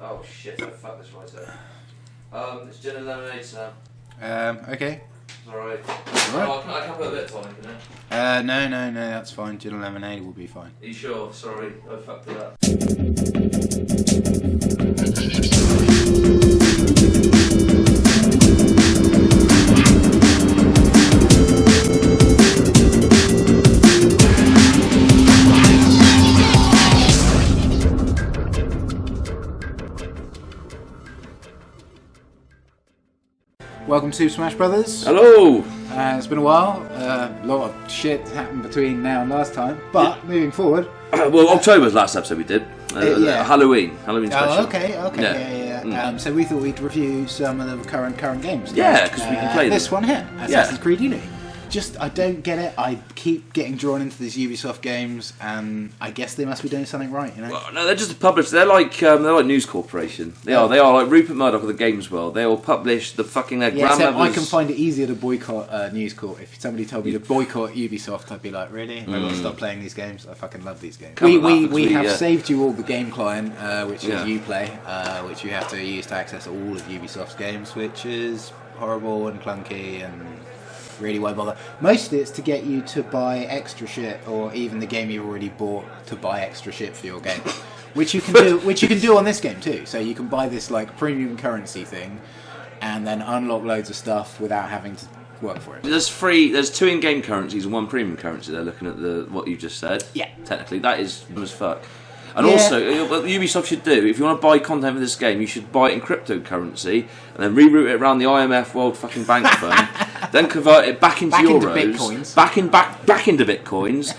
Oh shit, I fucked this right up. It's gin and lemonade, Sam. Okay. Alright. Alright. I can put a bit of tonic in it. No, that's fine. Gin and lemonade will be fine. Are you sure? Sorry, I fucked it up. Welcome to Super Smash Brothers. Hello! It's been a while. A lot of shit happened between now and last time. But moving forward. Well, October was the last episode we did. Halloween special. Oh, okay. Yeah. So we thought we'd review some of the current games. Yeah, because we can play them. This one here, Assassin's Creed Unity. I don't get it. I keep getting drawn into these Ubisoft games, and I guess they must be doing something right, you know? Well, no, they're just a publisher. They're like News Corporation. They are like Rupert Murdoch of the games world. They will publish the fucking their grandmothers. So I can find it easier to boycott News Corp. If somebody told me to boycott Ubisoft, I'd be like, really? I've got to stop playing these games. I fucking love these games. We have saved you all the game client, which is Uplay, which you have to use to access all of Ubisoft's games, which is horrible and clunky and really won't bother. Mostly it's to get you to buy extra shit, or even the game you've already bought to buy extra shit for your game, which you can do. Which you can do on this game too. So you can buy this like premium currency thing, and then unlock loads of stuff without having to work for it. There's two in-game currencies and one premium currency. They're looking at what you just said. Yeah. Technically, that is dumb as fuck. And also, what Ubisoft should do, if you want to buy content for this game, you should buy it in cryptocurrency and then reroute it around the IMF World fucking Bank Fund, then convert it back into euros, back into bitcoins,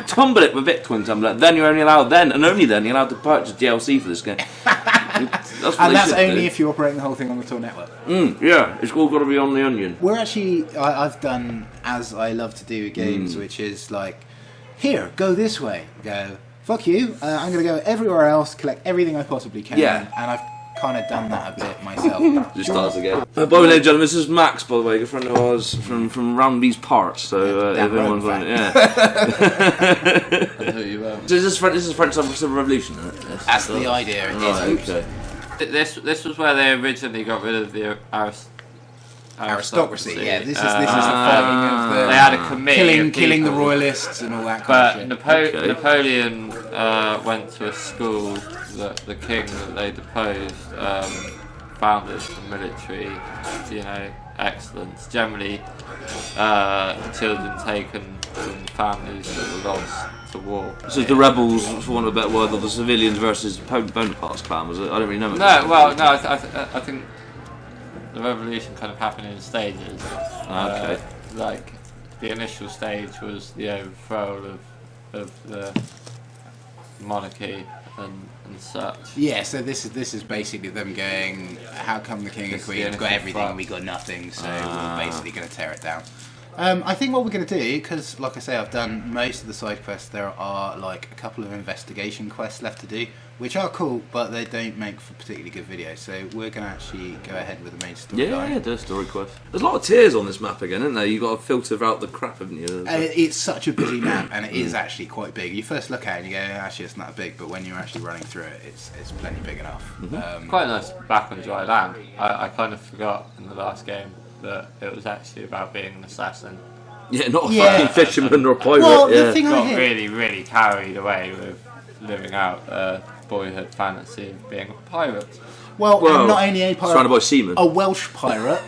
tumble it with bitcoin tumbler. Then you're only allowed then and only then you're allowed to purchase DLC for this game. That's only if you're operating the whole thing on the Tor network. Yeah, it's all got to be on the onion. We're actually, I've done as I love to do with games, which is like, here, go this way, go. Fuck you, I'm going to go everywhere else, collect everything I possibly can, and I've kind of done that a bit myself. Just starts again. By the way, ladies and gentlemen, this is Max, by the way, a friend of ours from around these parts, so if anyone's wondering, So this is French Civil Revolution, isn't it? That's the idea, it is. Okay. This was where they originally got rid of the aristocracy. Yeah, this is the fighting of the... They had a committee killing the royalists and all that kind of shit. Napoleon went to a school that the king that they deposed founded the military, excellence. Generally, children taken from families that were lost to war. So the rebels, for want of a better word, or the civilians versus Bonaparte's clan, was it? I don't really know. I think the revolution kind of happened in stages. Like the initial stage was the overthrow of the monarchy and such. Yeah, so this is basically them going, how come the king and queen have got everything and we got nothing, so we're basically going to tear it down. I think what we're going to do, because like I say, I've done most of the side quests, there are like a couple of investigation quests left to do, which are cool, but they don't make for particularly good videos, so we're going to actually go ahead with the main story. Yeah, the story quest. There's a lot of tiers on this map again, isn't there? You've got to filter out the crap, haven't you? It's such a busy map, and it is actually quite big. You first look at it and you go, actually it's not big, but when you're actually running through it, it's plenty big enough. Quite nice back on dry land. I kind of forgot in the last game that it was actually about being an assassin. Yeah, not a fucking fisherman or a pirate. Well, the thing got really, really carried away with living out a boyhood fantasy of being a pirate. Well, not only a pirate, surrounded by seamen. A Welsh pirate.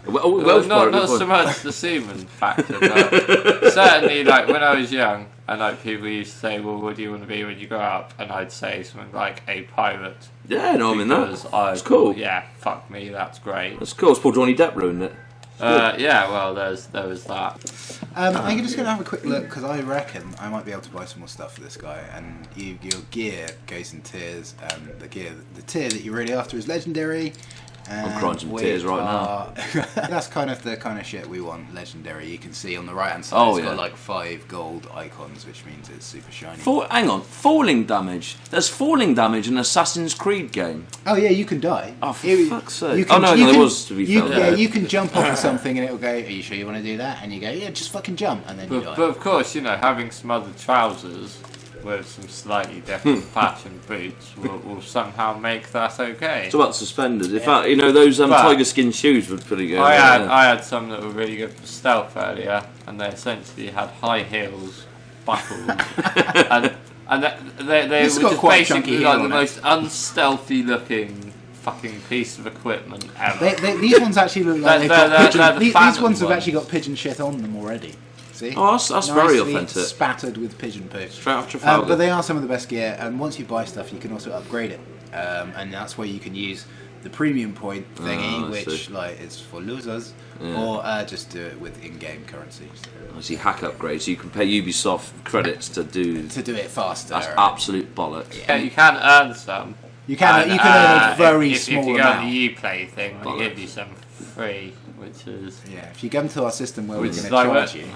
Not so much the seaman factor, but certainly, like when I was young, and like people used to say, "Well, what do you want to be when you grow up?" And I'd say something like a pirate. Yeah, no, I mean that's cool. Yeah, fuck me, that's great. That's cool. It's Paul Johnny Depp ruined it. There was that. I'm just going to have a quick look, because I reckon I might be able to buy some more stuff for this guy, and your gear goes in tiers, and the tier that you're really after is legendary. I'm crying some tears right now. That's kind of the kind of shit we want, legendary. You can see on the right hand side it's got like 5 gold icons, which means it's super shiny. Hang on, falling damage. There's falling damage in an Assassin's Creed game. Oh yeah, you can die. Oh, for fuck's sake. There was, to be fair. Yeah, you can jump off of something and it'll go, are you sure you want to do that? And you go, yeah, just fucking jump, and then you die. But of course, having smothered trousers, with some slightly different fashion boots will somehow make that okay. It's about suspenders. In fact, you know, those tiger skin shoes were pretty good. I had some that were really good for stealth earlier, and they essentially had high heels, buckles, and they were just basically like the most unstealthy looking fucking piece of equipment ever. These ones actually look like these ones have actually got pigeon shit on them already. See? Oh, that's very authentic. Spattered with pigeon poo. Straight off Trafalgar. But they are some of the best gear, and once you buy stuff, you can also upgrade it, and that's where you can use the premium point thingy, which like is for losers, or just do it with in-game currency. I see hack upgrades, so you can pay Ubisoft credits to do it faster. That's absolute bollocks. Yeah, you can earn some. You can earn a very small if you amount. go on the Uplay thing, we give you some free, which is if you come to our system where we're going to like charge you.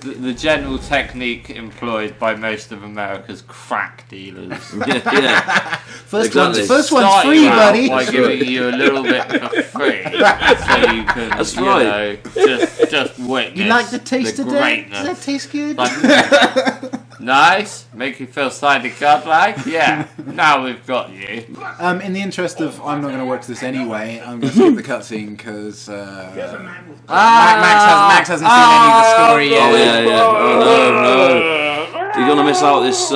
The general technique employed by most of America's crack dealers. First one's free, buddy. By giving you a little bit for free, so you can, just witness. You like the taste of greatness. Does that taste good? Nice, make you feel slightly godlike. Yeah, now we've got you. In the interest of, I'm not going to watch this anyway. I'm going to skip the cutscene because Max hasn't seen any of the story yet. Oh no! You're gonna miss out this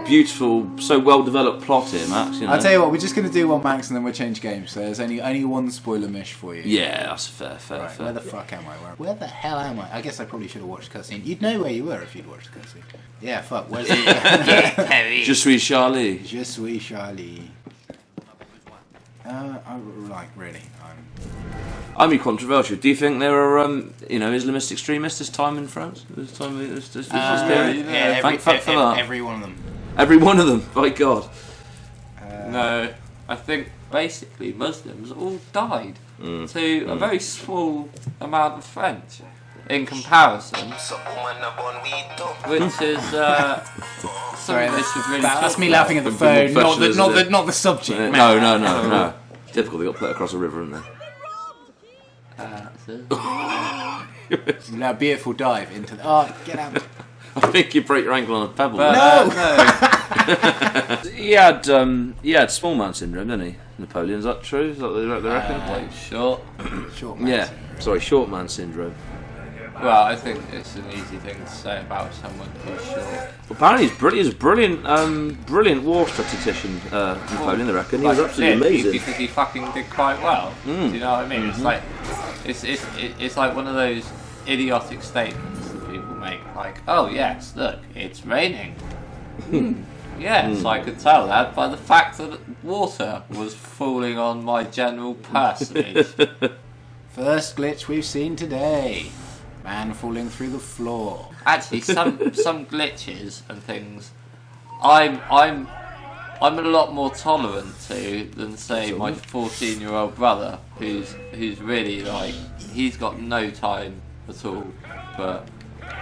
beautiful, so well developed plot here, Max. You know? I'll tell you what, we're just going to do one Max and then we'll change games. So there's only one spoiler mish for you. Yeah, that's fair. Where the fuck am I? Where the hell am I? I guess I probably should have watched the cutscene. You'd know where you were if you'd watched the cutscene. Yeah, fuck. Where's the? Je suis Charlie. Je suis Charlie. Really. I mean, controversial. Do you think there are, Islamist extremists this time in France? This period? Every one of them. Every one of them. By God. No, I think basically Muslims all died to a very small amount of French in comparison, which is something they should really. That's me laughing at the phone, not the subject. No. Difficult. They got put across a river, haven't they? Now, beautiful dive into the. Oh, get out! I think you break your ankle on a pebble. No. He had small man syndrome, didn't he? Napoleon, is that true? Is that what they reckon? Short man. Sorry, short man syndrome. Well, I think it's an easy thing to say about someone who's short. Well, apparently he's a brilliant war strategician, Napoleon, they reckon. He was absolutely amazing. Because he fucking did quite well. Do you know what I mean? It's like one of those idiotic statements that people make, like, oh yes, look, it's raining. Yes, I could tell that by the fact that water was falling on my general personage. First glitch we've seen today. Man falling through the floor. Actually, some glitches and things, I'm a lot more tolerant to than say my 14-year-old brother, who's really like he's got no time at all for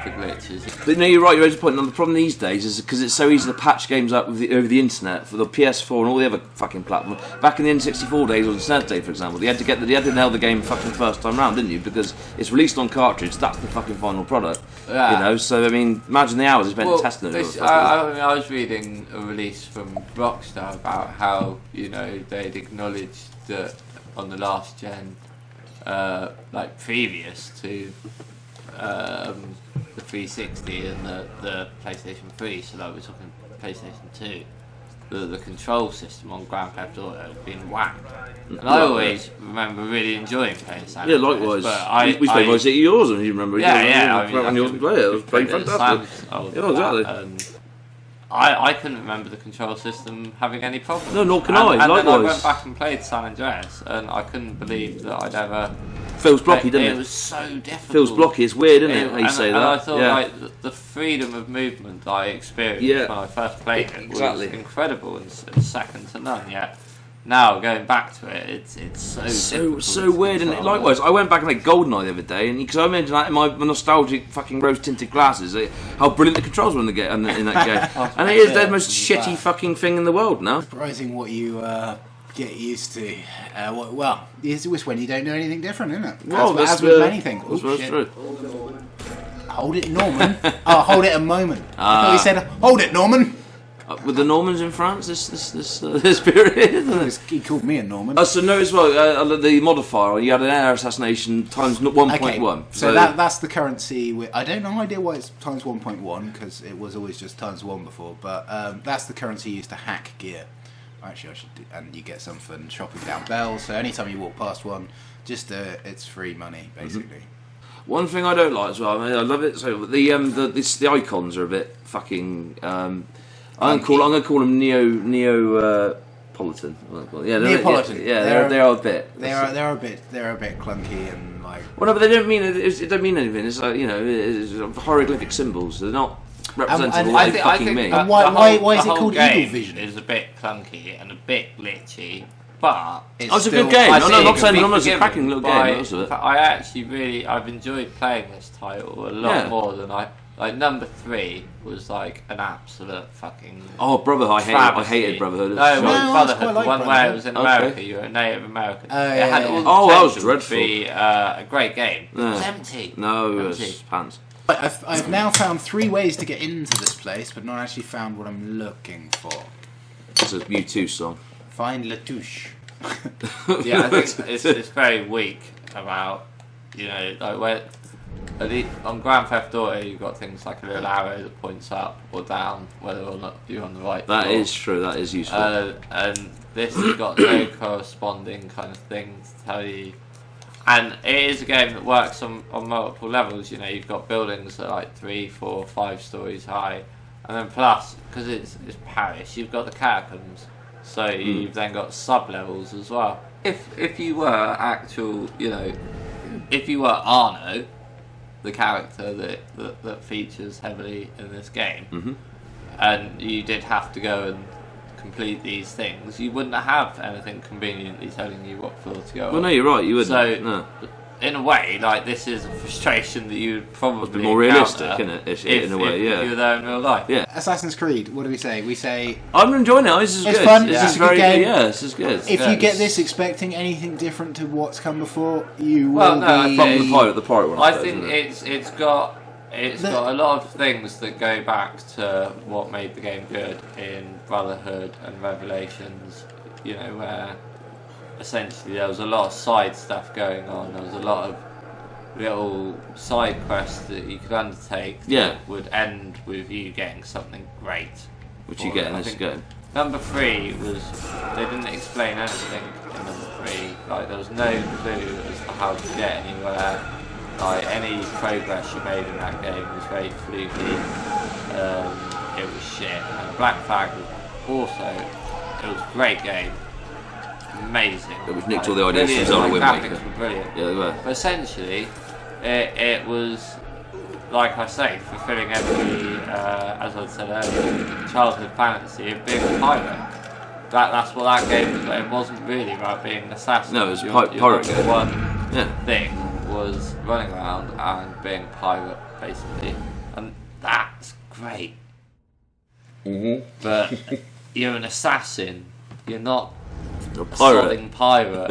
glitches. But no, you're right. You're right to point. The problem these days is because it's so easy to patch games up over the internet for the PS4 and all the other fucking platforms. Back in the N64 days or the SNES day, for example, you had to nail the game fucking first time round, didn't you? Because it's released on cartridge. That's the fucking final product. Yeah. You know. So I mean, imagine the hours spent testing it. I was reading a release from Rockstar about how they'd acknowledged that on the last gen, like previous to. The 360 and the PlayStation 3, so that we're talking PlayStation 2, the control system on Grand Theft Auto had been whacked. And I always remember really enjoying playing San Andreas. Yeah, likewise. We played Vice City yours, and you remember? On yours and play it. It was playing fantastic. Yeah, exactly. And I couldn't remember the control system having any problems. No, nor can I. And likewise. Then I went back and played San Andreas, and I couldn't believe that I'd ever. Feels blocky, doesn't it? It was so difficult. Feels blocky. It's weird, isn't it? How you say that? And I thought like the freedom of movement I experienced when I first played it was incredible and second to none. Yet now going back to it, it's so weird. And likewise, I went back and played GoldenEye the other day, and because I mentioned that in my nostalgic fucking rose tinted glasses, how brilliant the controls were in that game. And it is the most shitty fucking thing in the world now. Surprising what you. Get used to. It's just when you don't know anything different, isn't it? Well, as with many things. That's true. Hold it, Norman. Hold it a moment. I thought he said, hold it, Norman. With the Normans in France, this period. He called me a Norman. So no, as well, the modifier, you had an air assassination times 1.1. Okay, so that's the currency. I don't know idea why it's times 1.1, because it was always just times 1 before, but that's the currency used to hack gear. Actually, I should do, and you get some for chopping down bells, so anytime you walk past one, just it's free money, basically. One thing I don't like as well, I love it, so the icons are a bit fucking... I'm gonna call them Neapolitan. Yeah, Neapolitan. They are a bit. They're a bit clunky and like. Well, no, but they don't mean it. Don't mean anything. It's like it's hieroglyphic symbols. They're not representative of what they fucking mean. And why is it called Eagle Vision? It's a bit clunky and a bit glitchy, but it's a good game. I'm not saying it's a cracking little game. I've enjoyed playing this title a lot more than Like number 3 was like an absolute fucking. Oh, Brotherhood! I hated Brotherhood. Brotherhood. The one where it was in America. You were a Native American. It had all the that was dreadful. To be a great game. It was empty. No, it was pants. I've now found 3 ways to get into this place, but not actually found what I'm looking for. It's a U2 song. Find Latouche. Yeah, I think it's very weak about like where. On Grand Theft Auto, you've got things like a little arrow that points up or down, whether or not you're on the right. That is true. That is useful. And this has got no corresponding kind of thing to tell you. And it is a game that works on multiple levels. You've got buildings that are like 3, 4, 5 stories high, and then plus because it's Paris, you've got the catacombs. So you've then got sub levels as well. If you were if you were Arno, the character that features heavily in this game, and you did have to go and complete these things, you wouldn't have anything conveniently telling you what floor to go on. Well, no, you're right, you wouldn't. So, in a way, like this is a frustration that you would probably more realistic, isn't it? In a way, if you were there in real life. Yeah. Assassin's Creed. What do we say? We say I'm enjoying it. This is it's good. fun. This is a very good game. good. Yeah, this is good. If you get this expecting anything different to what's come before, you will be. From the pirate one. I think it's got a lot of things that go back to what made the game good in Brotherhood and Revelations. Where essentially there was a lot of side stuff going on. There was a lot of little side quests that you could undertake that would end with you getting something great. Which you get in this game. Number 3 was, they didn't explain anything in number 3. Like there was no clue as to how to get anywhere. Like any progress you made in that game was very fluky. It was shit. And Black Flag was it was a great game. Amazing. It was nicked all the ideas from Zelda Wind Waker. Graphics were brilliant. Yeah, they were. But essentially, it was, like I say, fulfilling every, as I said earlier, childhood fantasy of being a pirate. That's what that game was. It wasn't really about being an assassin. No, it was pirate game. One thing was running around and being a pirate, basically, and that's great. But you're an assassin. You're not a sodding pirate.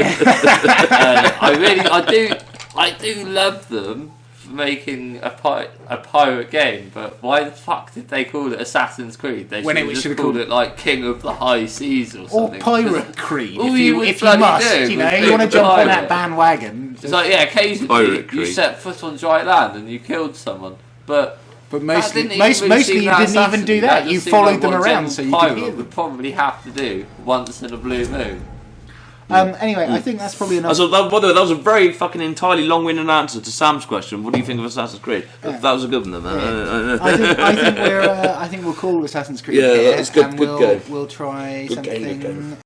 I do love them for making a pirate game, but why the fuck did they call it Assassin's Creed? They should have called it like King of the High Seas or something. Or Pirate Creed, if you must. You want to jump on that bandwagon. It's like, occasionally you set foot on dry land and you killed someone, but mostly you didn't even do that. You followed them around so you could hear them. Would probably have to do once in a blue moon. Anyway, I think that's probably enough. By the way, that was a very fucking entirely long-winded answer to Sam's question. What do you think of Assassin's Creed? Yeah. That was a good one, then. I think we'll call Assassin's Creed. Yeah, that's good. And we'll try something